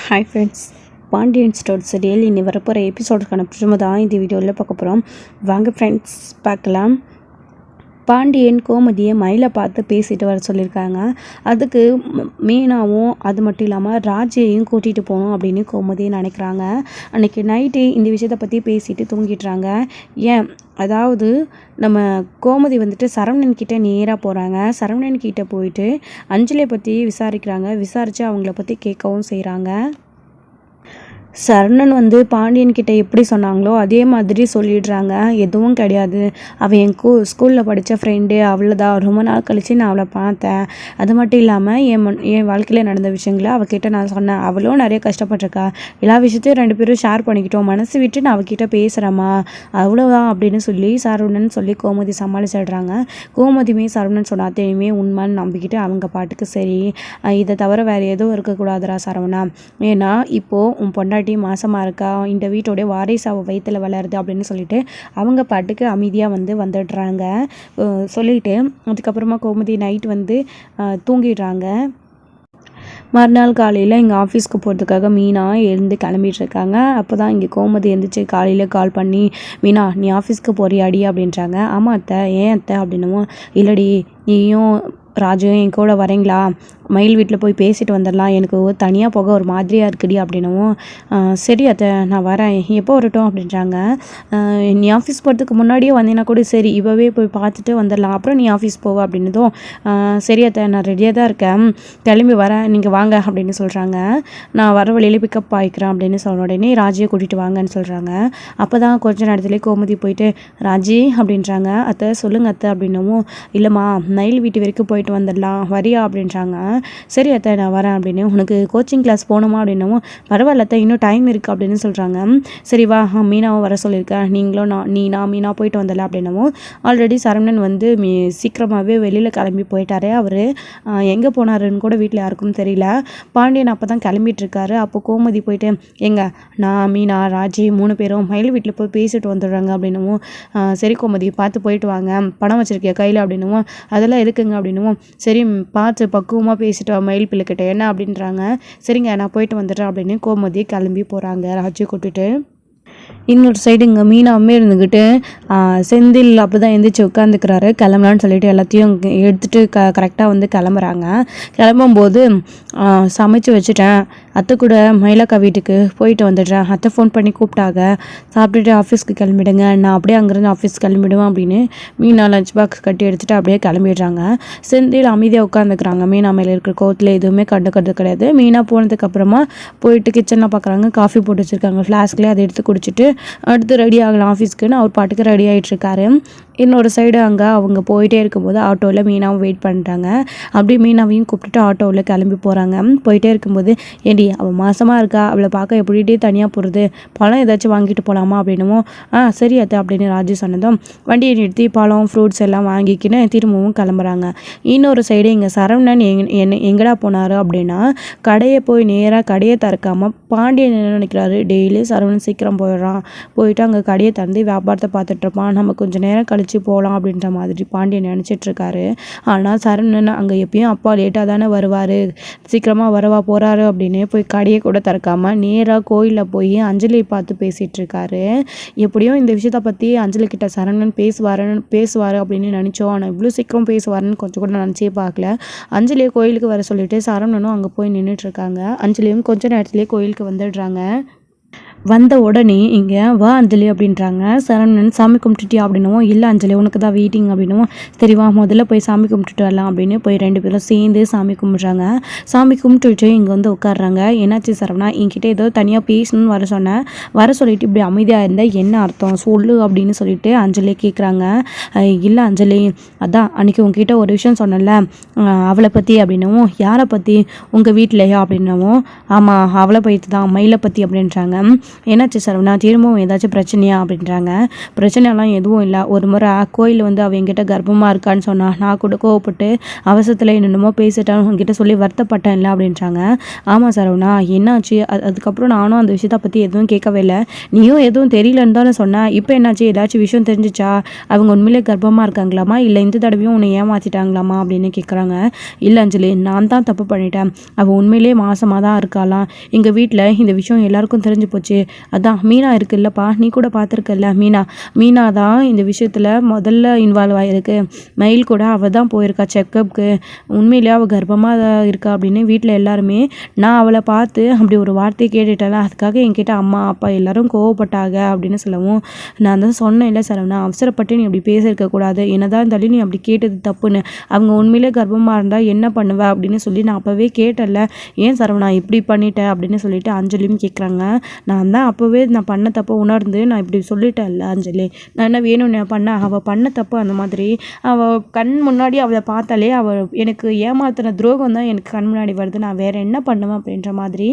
Hi friends, Pandian store serial இனி வரப்போகிற எபிசோடுக்கான ப்ரிமோ தான் இந்த வீடியோவில் பார்க்க போகிறோம். வாங்க ஃப்ரெண்ட்ஸ் பார்க்கலாம். பாண்டியன் கோமதியை மயிலை பார்த்து பேசிட்டு வர சொல்லியிருக்காங்க. அதுக்கு மீனாவும் அது மட்டும் இல்லாமல் ராஜையும் கூட்டிகிட்டு போகணும் அப்படின்னு கோமதியை நினைக்கிறாங்க. அன்றைக்கி நைட்டு இந்த விஷயத்தை பற்றி பேசிட்டு தூங்கிட்டுறாங்க. ஏன் அதாவது நம்ம கோமதி வந்துட்டு சரவணன் கிட்டே நேராக போகிறாங்க. சரவணன் கிட்டே போயிட்டு அஞ்சலியை பற்றி விசாரிக்கிறாங்க. விசாரித்து அவங்கள பற்றி கேட்கவும் செய்கிறாங்க. சரவணன் பாண்டியன் கிட்ட எப்படி சொன்னாங்களோ அதே மாதிரி சொல்லிடுறாங்க. எதுவும் கிடையாது, அவள் என் ஸ்கூலில் படித்த ஃப்ரெண்டு, அவ்வளோதான். ரொம்ப நாள் கழித்து நான் அவளை பார்த்தேன். அது மட்டும் இல்லாமல் என் வாழ்க்கையில் நடந்த விஷயங்களை அவகிட்ட நான் சொன்னேன். அவளும் நிறைய கஷ்டப்பட்டிருக்கா. எல்லா விஷயத்தையும் 2 பேரும் ஷேர் பண்ணிக்கிட்டோம். மனசு விட்டு நான் அவகிட்ட பேசுகிறேம்மா, அவ்வளோதான் அப்படின்னு சொல்லி சரவணன் சொல்லி கோமதி சமாளிச்சிடுறாங்க. கோமதியுமே சரவணன் சொன்னாத்தையுமே உண்மைன்னு நம்பிக்கிட்டு அவங்க பாட்டுக்கு சரி, இதை தவிர வேறு எதுவும் இருக்கக்கூடாதுரா சரவணா, ஏன்னா இப்போது உன் பொண்டாட்டி மாசமாக இருக்கா, இந்த வீட்டோடைய வாரிசு அவள் வயிற்றில் வளருது அப்படின்னு சொல்லிட்டு அவங்க பாட்டுக்கு அமைதியாக வந்துடுறாங்க. சொல்லிட்டு அதுக்கப்புறமா கோமதி நைட் தூங்கிடுறாங்க. மறுநாள் காலையில் இங்கே ஆஃபீஸ்க்கு போகிறதுக்காக மீனா எழுந்து கிளம்பிட்டுருக்காங்க. அப்போ தான் இங்கே கோமதி எழுந்திரிச்சு காலையில் கால் பண்ணி, மீனா நீ ஆஃபீஸ்க்கு போறியாடி அப்படின்றாங்க. ஆமாம் அத்தை, ஏன் அத்தை அப்படின்னும், இல்லடி நீயும் ராஜுவும் என் கூட வரீங்களா, மயில் வீட்டில் போய் பேசிட்டு வந்துடலாம், எனக்கு தனியாக போக ஒரு மாதிரியாக இருக்குடி அப்படின்னவும், சரி அத்தை நான் வரேன், எப்போ வரட்டும் அப்படின்றாங்க. நீ ஆஃபீஸ் போகிறதுக்கு முன்னாடியே வந்தீங்கன்னா கூட சரி, இப்போவே போய் பார்த்துட்டு வந்துடலாம், அப்புறம் நீ ஆஃபீஸ் போவ அப்படின்னதும், சரி அத்தை நான் ரெடியாக தான் இருக்கேன், கிளம்பி வரேன், நீங்கள் வாங்க அப்படின்னு சொல்கிறாங்க. நான் வர வழியிலே பிக்கப் ஆகிக்கிறேன் அப்படின்னு சொன்ன உடனே ராஜியை கூட்டிகிட்டு வாங்கன்னு சொல்கிறாங்க. அப்போ தான் கொஞ்ச நேரத்துலேயே கோமதி போயிட்டு ராஜி அப்படின்றாங்க. அத்தை சொல்லுங்கள் அத்தை அப்படின்னவும், இல்லைம்மா மயில் வீட்டு வரைக்கும் போயிட்டு வந்துடலாம், வரியா அப்படின்றாங்க. சரி அத்தை நான் வரேன் அப்படின்னு, உனக்கு கோச்சிங் கிளாஸ் போகணுமா அப்படின்னவும், பரவாயில்ல அத்தை இன்னும் டைம் இருக்குது அப்படின்னு சொல்கிறாங்க. சரி வா, மீனாவும் வர சொல்லியிருக்கேன், நீங்களும் நான் மீனா போயிட்டு வந்துடலாம் அப்படின்னவும், ஆல்ரெடி சரவணன் சீக்கிரமாகவே வெளியில் கிளம்பி போயிட்டாரு. அவர் எங்கே போனாருன்னு கூட வீட்டில் யாருக்கும் தெரியல. பாண்டியன் அப்போ தான் கிளம்பிட்டு இருக்காரு. அப்போ கோமதி போயிட்டு, எங்க நான் மீனா ராஜி 3 பேரும் மயில் வீட்டில் போய் பேசிட்டு வந்துடுறாங்க அப்படின்னவும், சரி கோமதி பார்த்து போயிட்டு வாங்க, பணம் வச்சுருக்கிய கையில் அப்படின்னவும், அதெல்லாம் இருக்குங்க அப்படின்னவும், சரி பார்த்து பக்குவமாக பேசிட்டு மயில் பிள்ளைக்கிட்ட என்ன அப்படின்றாங்க. சரிங்க நான் போயிட்டு வந்துடுறேன் அப்படின்னு கோமதி கிளம்பி போகிறாங்க ராஜு கூட்டிட்டு. இன்னொரு சைடு இங்கே மீனாவுமே இருந்துக்கிட்டு செந்தில் அப்போ தான் எழுந்திரிச்சு உட்காந்துக்கிறாரு. கிளம்பலான்னு சொல்லிட்டு எல்லாத்தையும் எடுத்துகிட்டு கரெக்டாக கிளம்புறாங்க. கிளம்பும்போது சமைச்சு வச்சுட்டேன், அத்தை கூட மயிலக்கா வீட்டுக்கு போயிட்டு வந்துடுறேன், அத்தை ஃபோன் பண்ணி கூப்பிட்டாங்க, சாப்பிட்டுட்டு ஆஃபீஸ்க்கு கிளம்பிடுங்க, நான் அப்படியே அங்கேருந்து ஆஃபீஸ் கிளம்பிடுவேன் அப்படின்னு மீனா லஞ்ச் பாக்ஸ் கட்டி எடுத்துகிட்டு அப்படியே கிளம்பிடுறாங்க. செந்தில் அமைதியாக உட்காந்துக்கிறாங்க. மீனா மேலே இருக்கிற கோவத்தில் எதுவுமே கண்டுக்கிறது கிடையாது. மீனா போனதுக்கப்புறமா போயிட்டு கிச்சனில் பார்க்குறாங்க, காஃபி போட்டு வச்சுருக்காங்க ஃப்ளாஸ்க்லேயே, அதை எடுத்து குடிச்சிட்டு அடுத்து ரெடி ஆகலாம் ஆஃபீஸ்க்குன்னு அவர் பாட்டுக்கு ரெடி ஆகிட்டுருக்காரு. இன்னொரு சைடு அங்கே அவங்க போயிட்டே இருக்கும்போது ஆட்டோவில் மீனாவும் வெயிட் பண்ணுறாங்க. அப்படி மீனாவையும் கூப்பிட்டுட்டு ஆட்டோவில் கிளம்பி போகிறாங்க. போயிட்டே இருக்கும்போது, ஏண்டி அவள் மாசமாக இருக்கா, அவளை பார்க்க எப்படிட்டே தனியாக போகிறது, பழம் ஏதாச்சும் வாங்கிட்டு போகலாமா அப்படின்னும், சரி அத்தை அப்படின்னு ராஜு சொன்னதும் வண்டியை நிறுத்தி பழம் ஃப்ரூட்ஸ் எல்லாம் வாங்கிக்கின்னு திரும்பவும் கிளம்புறாங்க. இன்னொரு சைடு இங்கே சரவணன் எங்கடா போனார் அப்படின்னா, கடையை போய் நேராக கடையை திறக்காமல் பாண்டியன் என்ன நினைக்கிறாரு, டெய்லி சரவணன் சீக்கிரம் போயிட்டு அங்கே கடையை திறந்து வியாபாரத்தை பார்த்துட்ருப்பான், நம்ம கொஞ்சம் நேரம் கழிச்சு போகலாம் அப்படின்ற மாதிரி பாண்டியன் நினச்சிட்ருக்காரு. ஆனால் சரவணன் அங்கே எப்பயும் அப்பா லேட்டாக தானே வருவார், சீக்கிரமாக வரவா போகிறாரு அப்படின்னு போய் கடையை கூட திறக்காமல் நேராக கோயிலில் போய் அஞ்சலியை பார்த்து பேசிகிட்ருக்காரு. எப்படியும் இந்த விஷயத்தை பற்றி அஞ்சலி கிட்ட சரவணன் பேசுவார் அப்படின்னு நினச்சோம். ஆனால் இவ்வளோ சீக்கிரம் பேசுவாருன்னு கொஞ்சம் கூட நினச்சே பார்க்கல. அஞ்சலியை கோயிலுக்கு வர சொல்லிட்டு சரவணனும் அங்கே போய் நின்றுட்டுருக்காங்க. அஞ்சலியும் கொஞ்ச நேரத்துலேயே கோயிலுக்கு வந்துடுறாங்க. வந்த உடனே இங்கே வா அஞ்சலி அப்படின்றாங்க. சரவணன் சாமி கும்பிட்டுட்டியா அப்படின்னுவோம், இல்லை அஞ்சலி உனக்கு தான் வெயிட்டிங் அப்படின்னுவோம், சரி வா முதல்ல போய் சாமி கும்பிட்டுட்டு வரலாம் அப்படின்னு போய் 2 பேரும் சேர்ந்து சாமி கும்பிட்றாங்க. சாமி கும்பிட்டுட்டு இங்கே உட்காடுறாங்க. என்னாச்சு சரவணா, என்கிட்ட ஏதோ தனியாக பேசணும்னு வர சொல்லிட்டு இப்படி அமைதியாக இருந்தால் என்ன அர்த்தம் சொல்லு அப்படின்னு சொல்லிட்டு அஞ்சலி கேட்குறாங்க. இல்லை அஞ்சலி, அதான் அன்றைக்கி உங்ககிட்ட ஒரு விஷயம் சொன்னல அவளை பற்றி அப்படின்னவும், யாரை பற்றி, உங்கள் வீட்டிலையா அப்படின்னவும், ஆமாம் அவளை பற்றி தான், மயிலை பற்றி அப்படின்றாங்க. என்னாச்சு சரவணா, திரும்பவும் ஏதாச்சும் பிரச்சனையா அப்படின்றாங்க. பிரச்சனைலாம் எதுவும் இல்லை. ஒரு முறை கோயில் வந்து அவள் என்கிட்ட கர்ப்பமாக இருக்கான்னு சொன்னா, நான் கூட கோவப்பட்டு அவசரத்தில் என்னென்னமோ பேசிட்டான்னு உங்ககிட்ட சொல்லி வருத்தப்பட்டேன் இல்லை அப்படின்றாங்க. ஆமாம் சரவணா, என்னாச்சு? அதுக்கப்புறம் நானும் அந்த விஷயத்தை பற்றி எதுவும் கேட்கவே இல்லை. நீயும் எதுவும் தெரியலன்னு தானே சொன்னேன். இப்போ என்னாச்சு? ஏதாச்சும் விஷயம் தெரிஞ்சிச்சா? அவங்க உண்மையிலே கர்ப்பமாக இருக்காங்களாமா, இல்லை இந்த தடவையும் உன்னை ஏமாற்றிட்டாங்களாமா அப்படின்னு கேட்குறாங்க. இல்லை அஞ்சலி, நான் தான் தப்பு பண்ணிட்டேன். அவள் உண்மையிலே மாசமாக தான் இருக்காளாம். எங்கள் வீட்டில் இந்த விஷயம் எல்லாருக்கும் தெரிஞ்சு போச்சு. அதான் மீனா இருக்குல்லப்பா, நீ கூட பார்த்துருக்கல்ல மீனா தான் இந்த விஷயத்தில் முதல்ல இன்வால்வ் ஆகிருக்கு. மயில் கூட அவள் தான் போயிருக்கா செக்கப்புக்கு. உண்மையிலே அவள் கர்ப்பமாக தான் இருக்கா அப்படின்னு வீட்டில் எல்லாருமே, நான் அவளை பார்த்து அப்படி ஒரு வார்த்தையை கேட்டுட்டேன், அதுக்காக என்கிட்ட அம்மா அப்பா எல்லாரும் கோவப்பட்டாங்க அப்படின்னு சொல்லவும், நான் தான் சொன்னேன் இல்லை சரவணா, அவசரப்பட்டு நீ அப்படி பேசியிருக்கக்கூடாது, என்னதான் இருந்தாலும் நீ அப்படி கேட்டது தப்புன்னு. அவங்க உண்மையிலே கர்ப்பமாக இருந்தால் என்ன பண்ணுவ அப்படின்னு சொல்லி நான் அப்போவே கேட்டல, ஏன் சரவணா இப்படி பண்ணிட்டேன் அப்படின்னு சொல்லிட்டு அஞ்சலியும் கேட்குறாங்க. நான் தான் அப்போவே நான் பண்ண தப்பை உணர்ந்து நான் இப்படி சொல்லிட்டேன்ல அஞ்சலி, நான் என்ன வேணும்னு பண்ணேன்? அவள் பண்ண தப்பு அந்த மாதிரி. அவள் கண் முன்னாடி அவளை பார்த்தாலே அவள் எனக்கு ஏமாத்தின துரோகம் தான் எனக்கு கண் முன்னாடி வருது, நான் வேறு என்ன பண்ணுவேன் அப்படின்ற மாதிரி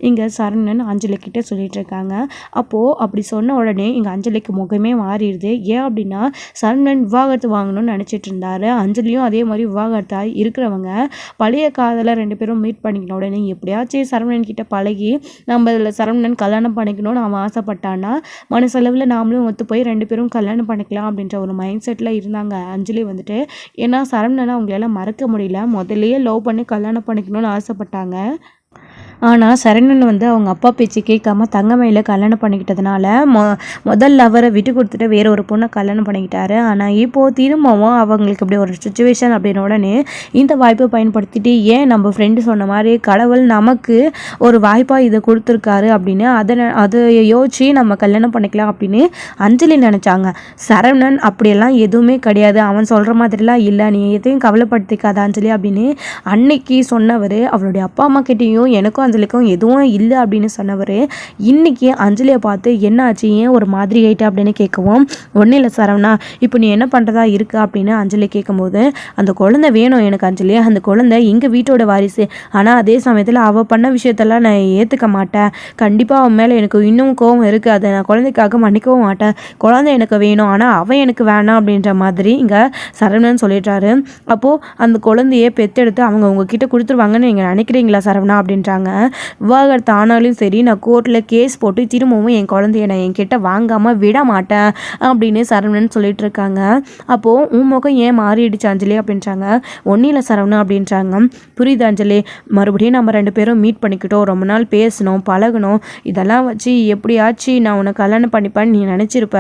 இங்கே சரவணன் அஞ்சலிக்கிட்ட சொல்லிட்டு இருக்காங்க. அப்போது அப்படி சொன்ன உடனே இங்கே அஞ்சலிக்கு முகமே மாறிடுது. ஏன் அப்படின்னா, சரவணன் விவாகரத்து வாங்கணும்னு நினச்சிட்டு இருந்தாரு. அஞ்சலியும் அதே மாதிரி விவாகரத்தாய் இருக்கிறவங்க பழைய காதலை 2 பேரும் மீட் பண்ணிக்கணும். உடனே எப்படியாச்சும் சரவணன் கிட்ட பழகி நம்ம இதில் சரவணன் கல்யாணம் பண்ணிக்கணும்னு அவன் ஆசைப்பட்டான்னா, மனசளவில் நாமளும் ஒத்து போய் 2 பேரும் கல்யாணம் பண்ணிக்கலாம் அப்படின்ற ஒரு மைண்ட் செட்டில் இருந்தாங்க அஞ்சலி வந்துட்டு. ஏன்னா சரவணனை அவங்களால மறக்க முடியல, முதல்லையே லவ் பண்ணி கல்யாணம் பண்ணிக்கணும்னு ஆசைப்பட்டாங்க. ஆனால் சரவணன் வந்து அவங்க அப்பா பேச்சு கேட்காம தங்கமயில கல்யாணம் பண்ணிக்கிட்டதுனால முதல் லவரை விட்டு கொடுத்துட்டு வேற ஒரு பொண்ணை கல்யாணம் பண்ணிக்கிட்டாரு. ஆனால் இப்போது திரும்பவும் அவங்களுக்கு இப்படி ஒரு சுச்சுவேஷன் அப்படின்ன உடனே இந்த வாய்ப்பை பயன்படுத்திட்டு, ஏன் நம்ம ஃப்ரெண்டு சொன்ன மாதிரி கடவுள் நமக்கு ஒரு வாய்ப்பாக இதை கொடுத்துருக்காரு அப்படின்னு அதை யோசிச்சு நம்ம கல்யாணம் பண்ணிக்கலாம் அப்படின்னு அஞ்சலி நினச்சாங்க. சரவணன் அப்படியெல்லாம் எதுவுமே கிடையாது, அவன் சொல்கிற மாதிரிலாம் இல்லை, நீ எதையும் கவலைப்படுத்திக்காத அஞ்சலி அப்படின்னு அன்னைக்கு சொன்னவர். அவளுடைய அப்பா அம்மா கிட்டேயும் எனக்கும் அஞ்சலிக்கும் எதுவும் இல்லை அப்படின்னு சொன்னவர், இன்னைக்கு அஞ்சலியை பார்த்து என்ன ஆச்சு, ஏன் ஒரு மாதிரி ஆயிட்டா அப்படின்னு கேட்கவும், ஒன்றும் இல்லை சரவணா, இப்போ நீ என்ன பண்ணுறதா இருக்கு அப்படின்னு அஞ்சலி கேட்கும்போது, அந்த குழந்தை வேணும் எனக்கு அஞ்சலி, அந்த குழந்தை எங்கள் வீட்டோட வாரிசு. ஆனால் அதே சமயத்தில் அவள் பண்ண விஷயத்தெல்லாம் நான் ஏற்றுக்க மாட்டேன். கண்டிப்பாக அவன் மேலே எனக்கு இன்னும் கோவம் இருக்குது, அதை நான் குழந்தைக்காக மன்னிக்கவும் மாட்டேன். குழந்தை எனக்கு வேணும், ஆனால் அவன் எனக்கு வேணாம் அப்படின்ற மாதிரி இங்கே சரவணன் சொல்லிடுறாரு. அப்போது அந்த குழந்தைய பெற்றெடுத்து அவங்க உங்ககிட்ட கொடுத்துருவாங்கன்னு நீங்கள் நினைக்கிறீங்களா சரவணா அப்படின்றாங்க. விவாகரத்து ஆனாலும் சரி, நான் கோர்ட்டில் கேஸ் போட்டு திரும்பவும் என் குழந்தைய நான் என்கிட்ட வாங்காமல் விட மாட்டேன் அப்படின்னு சரவணன் சொல்லிட்டு இருக்காங்க. அப்போது உன் முகம் ஏன் மாறிடுச்சு அஞ்சலி அப்படின்றாங்க. ஒன்றும் இல்லை சரவணா அப்படின்றாங்க. புரியுது அஞ்சலி, மறுபடியும் நம்ம 2 பேரும் மீட் பண்ணிக்கிட்டோம், ரொம்ப நாள் பேசணும் பழகணும், இதெல்லாம் வச்சு எப்படியாச்சு நான் உன்னை கல்யாணம் பண்ணிப்பேன்னு நீ நினச்சிருப்ப.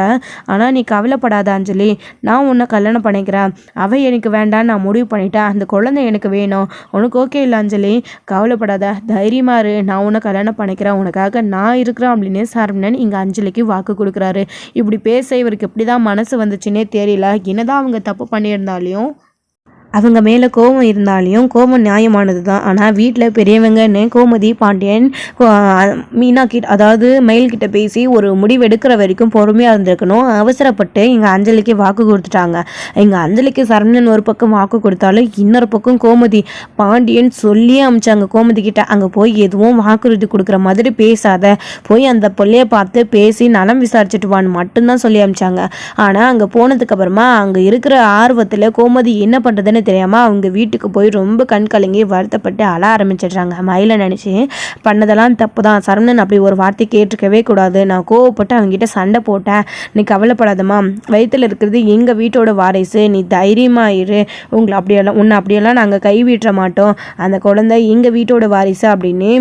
ஆனால் நீ கவலைப்படாத அஞ்சலி, நான் உன்னை கல்யாணம் பண்ணிக்கிறேன். அவள் எனக்கு வேண்டான்னு நான் முடிவு பண்ணிட்டேன், அந்த குழந்தை எனக்கு வேணும். உனக்கு ஓகே இல்லை அஞ்சலி, கவலைப்படாத, தைரியமாக இரு, நான் உன்னை கல்யாணம் பண்ணிக்கிறேன், உனக்காக நான் இருக்கிறேன் அப்படின்னு சரவணன் இங்கே அஞ்சலிக்கு வாக்கு கொடுக்குறாரு. இப்படி பேச இவருக்கு எப்படி தான் மனசு வந்துச்சுன்னே தெரியல. என்னதான் அவங்க தப்பு பண்ணியிருந்தாலையும் அவங்க மேலே கோபம் இருந்தாலையும் கோபம் நியாயமானது தான். ஆனால் வீட்டில் பெரியவங்கன்னு கோமதி பாண்டியன் மீனா கிட்ட, அதாவது மயில்கிட்ட பேசி ஒரு முடிவு எடுக்கிற வரைக்கும் பொறுமையாக இருந்திருக்கணும். அவசரப்பட்டு எங்கள் அஞ்சலிக்கு வாக்கு கொடுத்துட்டாங்க. எங்கள் அஞ்சலிக்கு சரவணன் ஒரு பக்கம் வாக்கு கொடுத்தாலும் இன்னொரு பக்கம் கோமதி பாண்டியன் சொல்லியே அமிச்சாங்க கோமதி கிட்ட, அங்கே போய் எதுவும் வாக்குறுதி கொடுக்குற மாதிரி பேசாத, போய் அந்த பிள்ளைய பார்த்து பேசி நலம் விசாரிச்சுட்டு வான்னு மட்டும்தான் சொல்லி அமிச்சாங்க. ஆனால் அங்கே போனதுக்கு அப்புறமா அங்கே இருக்கிற ஆர்வத்தில் கோமதி என்ன பண்ணுறதுன்னு தெரியாமல் அவங்க வீட்டுக்கு போய் ரொம்ப கண் கலங்கி வருத்தப்பட்டு அழ ஆரம்பிச்சிடுறாங்க. மயிலை நினச்சி பண்ணதெல்லாம் தப்பு தான், சரவணன் அப்படி ஒரு வார்த்தை கேட்டிருக்கவே கூடாது, நான் கோவப்பட்டு அவங்ககிட்ட சண்டை போட்டேன், நீ கவலைப்படாதம்மா, வயிற்றில் இருக்கிறது எங்கள் வீட்டோட வாரிசு, நீ தைரியமாக இரு, உன்னை அப்படியெல்லாம் நாங்கள் கைவிட்ட மாட்டோம், அந்த குழந்தை எங்கள் வீட்டோட வாரிசு அப்படின்னு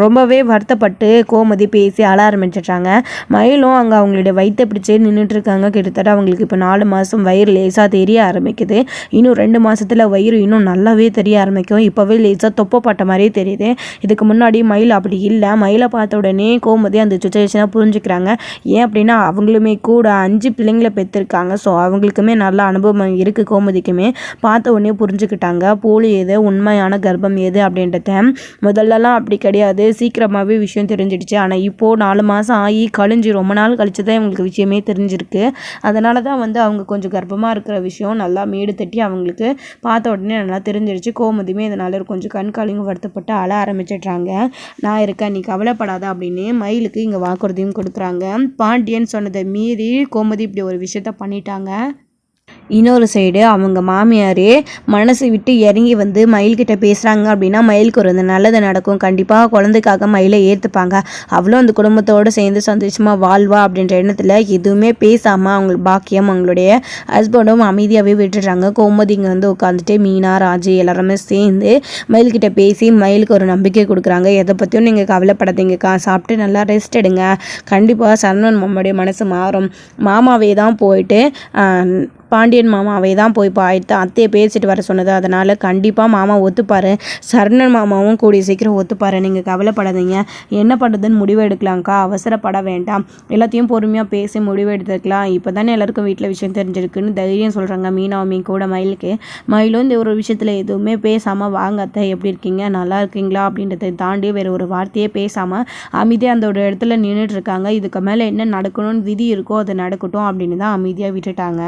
ரொம்பவே வருத்தப்பட்டு கோமதி பேசி அழ ஆரம்பிச்சிடுறாங்க. மயிலும் அங்கே அவங்களுடைய வயிற்றை பிடிச்சே நின்றுட்டு இருக்காங்க. கிட்டத்தட்ட அவங்களுக்கு இப்போ 4 மாதம் வயிறு லேசாக தெரிய ஆரம்பிக்குது. இன்னும் 2 மாதத்தில் வயிறு இன்னும் நல்லாவே தெரிய ஆரம்பிக்கும். இப்போவே லேசாக தொப்பப்பட்ட மாதிரியே தெரியுது. இதுக்கு முன்னாடி மயில் அப்படி இல்லை. மயிலை பார்த்த உடனே கோமதி அந்த சுச்சுவேஷனாக புரிஞ்சுக்கிறாங்க. ஏன் அப்படின்னா அவங்களுமே கூட 5 பிள்ளைங்களை பெற்றிருக்காங்க. ஸோ அவங்களுக்குமே நல்ல அனுபவம் இருக்குது. கோமதிக்குமே பார்த்த உடனே புரிஞ்சுக்கிட்டாங்க போலி எது உண்மையான கர்ப்பம் எது அப்படின்றத. முதல்லலாம் அப்படி கிடையாது, சீக்கிரமாகவே விஷயம் தெரிஞ்சிடுச்சு. ஆனால் இப்போது 4 மாதம் ஆகி கழிஞ்சு ரொம்ப நாள் கழிச்சு தான் இவங்களுக்கு விஷயமே தெரிஞ்சிருக்கு. அதனால தான் வந்து அவங்க கொஞ்சம் கர்ப்பமாக இருக்கிற விஷயம் நல்லா மேடு தட்டி அவங்களுக்கு பார்த்த உடனே நல்லா தெரிஞ்சிருச்சு. கோமதியுமே இதனால கொஞ்சம் கண்காலிங்க வருத்தப்பட்டு அழ ஆரம்பிச்சிடுறாங்க. நான் இருக்கேன், நீ கவலைப்படாத அப்படின்னு மயிலுக்கு இங்கே வாக்குறுதியும் கொடுக்குறாங்க. பாண்டியன் சொன்னதை மீறி கோமதி இப்படி ஒரு விஷயத்த பண்ணிட்டாங்க. இன்னொரு சைடு அவங்க மாமியாரே மனசு விட்டு இறங்கி வந்து மயில்கிட்ட பேசுகிறாங்க அப்படின்னா மயிலுக்கு ஒரு நல்லது நடக்கும், கண்டிப்பாக குழந்தைக்காக மயிலை ஏற்றுப்பாங்க, அவ்வளோ அந்த குடும்பத்தோடு சேர்ந்து சந்தோஷமாக வாழ்வா அப்படின்ற எண்ணத்தில் எதுவுமே பேசாமல் அவங்களுக்கு பாக்கியம் அவங்களுடைய ஹஸ்பண்டும் அமைதியாகவே விட்டுடுறாங்க. கோமதி இங்கே வந்து உட்காந்துட்டு மீனா ராஜி எல்லாருமே சேர்ந்து மயில்கிட்ட பேசி மயிலுக்கு ஒரு நம்பிக்கை கொடுக்குறாங்க. எதை பற்றியும் நீங்கள் கவலைப்படாதீங்கக்கா, சாப்பிட்டு நல்லா ரெஸ்ட் எடுங்க, கண்டிப்பாக சரவணன் மாமாவுடைய மனசு மாறும், மாமாவே தான் போயிட்டு பாண்டியன் மாமாவை தான் போய் அத்தையை பேசிட்டு வர சொன்னது, அதனால் கண்டிப்பாக மாமா ஒத்துப்பார், சரவணன் மாமாவும் கூடிய சீக்கிரம் ஒத்துப்பார், நீங்கள் கவலைப்படாதீங்க, என்ன பண்ணுறதுன்னு முடிவு எடுக்கலாம்க்கா, அவசரப்பட வேண்டாம், எல்லாத்தையும் பொறுமையாக பேசி முடிவு எடுத்துக்கலாம், இப்போ தானே எல்லாருக்கும் வீட்டில் விஷயம் தெரிஞ்சிருக்குன்னு தைரியம் சொல்கிறாங்க மீனாவுமே கூட மயிலுக்கு. மயிலும் இந்த ஒரு விஷயத்தில் எதுவுமே பேசாமல் வாங்க அத்தை எப்படி இருக்கீங்க நல்லா இருக்கீங்களா அப்படின்றத தாண்டி வேறு ஒரு வார்த்தையே பேசாமல் அமைதியாக அந்த ஒரு இடத்துல நின்றுட்டு இருக்காங்க. இதுக்கு மேலே என்ன நடக்கணும்னு விதி இருக்கோ அது நடக்கட்டும் அப்படின்னு தான் அமைதியாக விட்டுட்டாங்க.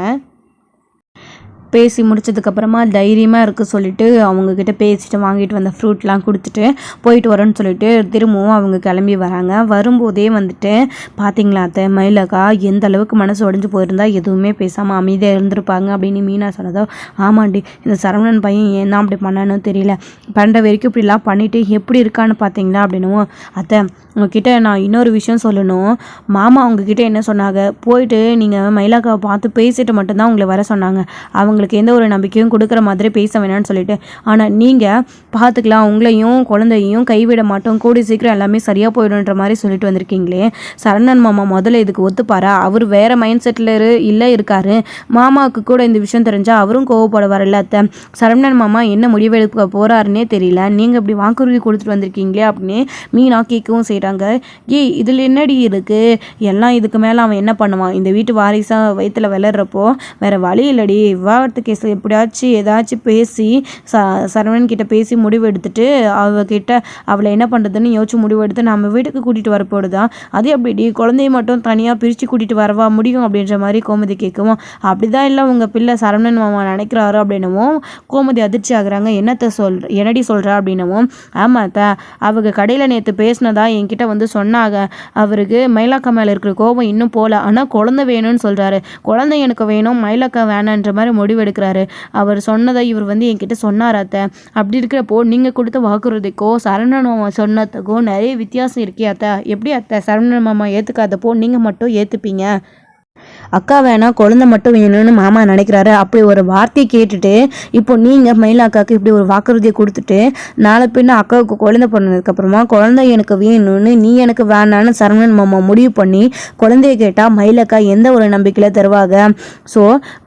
பேசி முடிச்சதுக்கப்புறமா தைரியமாக இருக்க சொல்லிவிட்டு அவங்கக்கிட்ட பேசிட்டு வாங்கிட்டு வந்த ஃப்ரூட்லாம் கொடுத்துட்டு போயிட்டு வரோன்னு சொல்லிட்டு திரும்பவும் அவங்க கிளம்பி வராங்க. வரும்போதே வந்துட்டு பார்த்தீங்களா அத்தை மயிலக்கா எந்த அளவுக்கு மனசு உடஞ்சி போயிருந்தா எதுவுமே பேசாமல் அமைதியாக இருந்திருப்பாங்க அப்படின்னு மீனா சொன்னதோ, ஆமாண்டி இந்த சரவணன் பையன் ஏன் தான் அப்படி பண்ணானோ தெரியல, பண்ணுற வரைக்கும் இப்படிலாம் பண்ணிவிட்டு எப்படி இருக்கான்னு பார்த்தீங்களா அப்படின்னும், அத்தை உங்ககிட்ட நான் இன்னொரு விஷயம் சொல்லணும், மாமா அவங்கக்கிட்ட என்ன சொன்னாங்க, போயிட்டு நீங்கள் மயிலாக்காவை பார்த்து பேசிட்டு மட்டும்தான் உங்களை வர சொன்னாங்க, அவங்களுக்கு எந்த ஒரு நம்பிக்கையும் கொடுக்குற மாதிரி பேச வேணான்னு சொல்லிட்டு, ஆனால் நீங்கள் பார்த்துக்கலாம் உங்களையும் குழந்தையும் கைவிட மாட்டோம், கூடி சீக்கிரம் எல்லாமே சரியாக போயிடுன்ற மாதிரி சொல்லிட்டு வந்திருக்கீங்களே, சரவணன் மாமா முதல்ல இதுக்கு ஒத்துப்பாரா, அவர் வேறு மைண்ட் செட்டில் இல்லை இருக்காரு, மாமாவுக்கு கூட இந்த விஷயம் தெரிஞ்சால் அவரும் கோவப்படுவார்ல அத்தை, சரவணன் மாமா என்ன முடிவெடுக்க போகிறாருன்னே தெரியல, நீங்கள் இப்படி வாக்குறுதி கொடுத்துட்டு வந்திருக்கீங்களே அப்படின்னு மீனா கேட்கவும் செய்கிறாங்க. இதில் என்னடி இருக்குது, எல்லாம் இதுக்கு மேலே அவன் என்ன பண்ணுவான், இந்த வீட்டு வாரிசாக வயிற்றில் விளையாடுறப்போ வேறு வழி இல்லடி, விவாகரத்து கேஸில் எப்படியாச்சும் ஏதாச்சும் பேசி சரவணன் கிட்ட பேசி முடிவு எடுத்துட்டு அவகிட்ட அவளை என்ன பண்ணுறதுன்னு யோசிச்சு முடிவு எடுத்து நம்ம வீட்டுக்கு கூட்டிகிட்டு வரப்போடுதான், அதே அப்படி குழந்தைய மட்டும் தனியாக பிரித்து கூட்டிகிட்டு வரவா முடியும் அப்படின்ற மாதிரி கோமதி கேட்கவும், அப்படிதான் இல்லை உங்கள் பிள்ளை சரவணன் மாமா நினைக்கிறாரு அப்படின்னவும் கோமதி அதிர்ச்சி ஆகுறாங்க. என்னடி சொல்கிறா அப்படின்னவும், ஆமாத்த அவங்க கடையில் நேற்று பேசினதா என்கிட்ட வந்து சொன்னாங்க, அவருக்கு மயிலாக்கா மேலே இருக்கிற கோபம் இன்னும் போகல, ஆனால் குழந்தை வேணும்னு சொல்கிறாரு, குழந்தை எனக்கு வேணும் மயிலாக்கா வேணான்ற மாதிரி முடிவு எடுக்கிறாரு, அவர் சொன்னதை இவர் வந்து என்கிட்ட சொன்னார் அத்தை, அப்படி இருக்கிறப்போ நீங்கள் கொடுத்த வாக்குறுதிக்கோ சரவணன் மாமா சொன்னதுக்கோ நிறைய வித்தியாசம் இருக்கே அத்தை, எப்படி அத்தை சரவணன் மாமா ஏற்றுக்காதப்போ நீங்கள் மட்டும் ஏற்றுப்பீங்க, அக்கா வேணாம் குழந்தை மட்டும் வேணும்னு மாமா நினைக்கிறாரு, அப்படி ஒரு வார்த்தையை கேட்டுட்டு இப்போ நீங்கள் மயிலாக்காவுக்கு இப்படி ஒரு வாக்குறுதியை கொடுத்துட்டு நாளை பின்ன அக்காவுக்கு குழந்தை பிறந்ததுக்கப்புறமா குழந்தை எனக்கு வேணும்னு நீ எனக்கு வேணான்னு சரவணன் மாமா முடிவு பண்ணி குழந்தைய கேட்டால் மயிலாக்கா எந்த ஒரு நம்பிக்கையில் தருவாங்க, ஸோ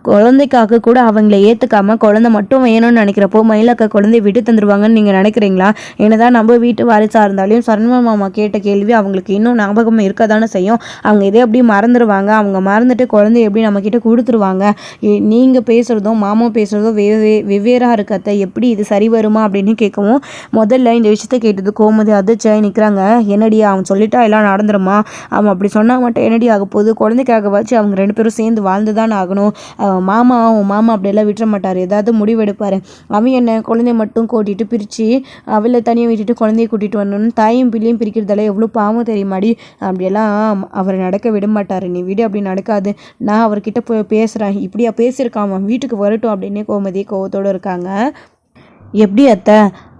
குழந்தைக்காக கூட அவங்கள ஏற்றுக்காமல் குழந்தை மட்டும் வேணும்னு நினைக்கிறப்போ மயிலாக்கா குழந்தைய விட்டு தந்துடுவாங்கன்னு நீங்கள் நினைக்கிறீங்களா, என்னதான் நம்ம வீட்டு வாரிசாக இருந்தாலும் சரவணன் மாமா கேட்ட கேள்வி அவங்களுக்கு இன்னும் ஞாபகம் இருக்க தானே செய்யும், அவங்க இதே அப்படியே மறந்துடுவாங்க, அவங்க மறந்துட்டு குழந்தைய எப்படி நம்மக்கிட்ட கொடுத்துருவாங்க, நீங்கள் பேசுகிறதும் மாமா பேசுகிறதும் வெவ்வேறாக இருக்கத்த, எப்படி இது சரி வருமா அப்படின்னு கேட்கவும் முதல்ல இந்த விஷயத்த கேட்டது கோமதி அதிர்ச்சியாகி நிற்கிறாங்க. என்னடி அவன் சொல்லிட்டா எல்லாம் நடந்துருமா, அவன் அப்படி சொன்னால் மட்டும் என்னடி ஆக போகுது, குழந்தைக்காக வச்சு அவங்க ரெண்டு பேரும் சேர்ந்து வாழ்ந்து தான் ஆகணும், மாமா அப்படியெல்லாம் விட்டுற மாட்டார், ஏதாவது முடிவெடுப்பார், அவன் என்ன குழந்தைய மட்டும் கூட்டிகிட்டு பிரித்து அவளை தனியாக விட்டுட்டு குழந்தைய கூட்டிகிட்டு வரணும்னு தாயும் பிள்ளையும் பிரிக்கிறதால எவ்வளோ பாவம் தெரியுமாடி, அப்படியெல்லாம் அவரை நடக்க விட மாட்டார், நீ விடு அப்படி நடக்காது, நான் அவர்கிட்ட போய் பேசுகிறேன், இப்படியா பேசியிருக்கான் வீட்டுக்கு வரட்டும் அப்படின்னு கோமதி கோவத்தோடு இருக்காங்க. எப்படி அத்தை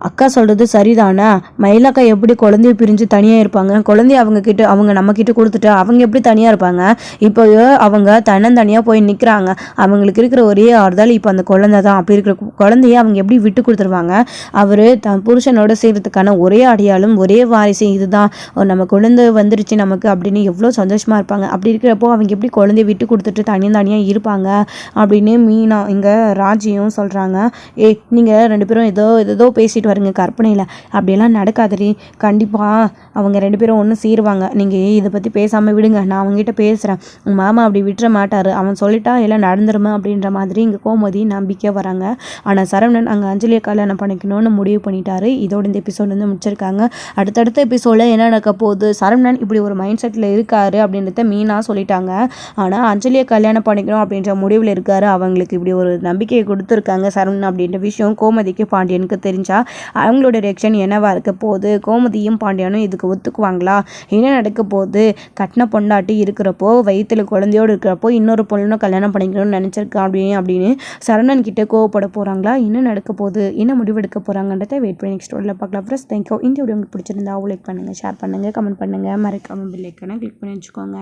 அக்கா சொல்கிறது சரிதானே, மயிலாக்கா எப்படி குழந்தைய பிரிஞ்சு தனியாக இருப்பாங்க, குழந்தைய அவங்க நம்மக்கிட்ட கொடுத்துட்டு அவங்க எப்படி தனியாக இருப்பாங்க, இப்போ அவங்க தன்னந்தனியாக போய் நிற்கிறாங்க, அவங்களுக்கு இருக்கிற ஒரே ஆறுதல் இப்போ அந்த குழந்தை தான், அப்படி இருக்கிற குழந்தைய அவங்க எப்படி விட்டு கொடுத்துருவாங்க, அவர் தன் புருஷனோட செய்கிறதுக்கான ஒரே அடையாளம் ஒரே வாரிசு இதுதான், நம்ம குழந்தை வந்துருச்சு நமக்கு அப்படின்னு எவ்வளோ சந்தோஷமாக இருப்பாங்க, அப்படி இருக்கிறப்போ அவங்க எப்படி குழந்தைய விட்டு கொடுத்துட்டு தனியாக இருப்பாங்க அப்படின்னு மீனா இங்கே ராஜியும் சொல்கிறாங்க. நீங்கள் ரெண்டு பேரும் ஏதோ பேசிட்டு பாருங்க கற்பனையில். அப்படியெல்லாம் நடக்காதடி, கண்டிப்பாக அவங்க 2 பேரும் ஒன்று சேருவாங்க. நீங்கள் இதை பற்றி பேசாமல் விடுங்க, நான் அவங்ககிட்ட பேசுகிறேன். உங்கள் மாமா அப்படி விட்டுற மாட்டார், அவன் சொல்லிட்டா எல்லாம் நடந்துருமா அப்படின்ற மாதிரி இங்கே கோமதி நம்பிக்கையாக வராங்க. ஆனால் சரவணன் அங்கே அஞ்சலியை கல்யாணம் பண்ணிக்கணும்னு முடிவு பண்ணிட்டாரு. இதோட இந்த எபிசோட் வந்து முடிச்சிருக்காங்க. அடுத்தடுத்த எபிசோடில் என்ன நடக்க போகுது, சரவணன் இப்படி ஒரு மைண்ட் செட்டில் இருக்காரு அப்படின்றத மீனா சொல்லிட்டாங்க. ஆனால் அஞ்சலியை கல்யாணம் பண்ணிக்கணும் அப்படின்ற முடிவில் இருக்காரு. அவங்களுக்கு இப்படி ஒரு நம்பிக்கையை கொடுத்துருக்காங்க சரவணன் அப்படின்ற விஷயம் கோமதிக்கு பாண்டியனுக்கு தெரிஞ்சா அவங்களோட ரியாக்ஷன் என்னவா இருக்க போகுது, கோமதியும் பாண்டியனும் இதுக்கு ஒத்துக்குவாங்களா, என்ன நடக்க போகுது, கட்டின பொண்டாட்டி இருக்கிறப்போ வயிற்றுல குழந்தையோடு இருக்கிறப்போ இன்னொரு பொண்ணு கல்யாணம் பண்ணிக்கணும்னு நினச்சிருக்கேன் அப்படின்னு சரவணன் கிட்ட கோவப்பட போகிறாங்களா, என்ன நடக்க போகுது, என்ன முடிவெடுக்க போகிறாங்கன்றதை வெயிட் பண்ணி நெக்ஸ்ட் வீடியோவில் பார்க்கலாம். Friends, thank you. இந்த வீடியோ உங்களுக்கு பிடிச்சிருந்தா லைக் பண்ணுங்கள், ஷேர் பண்ணுங்கள், கமெண்ட் பண்ணுங்கள், மறக்காம பெல் ஐக்கானை கிளிக் பண்ணி வச்சுக்கோங்க.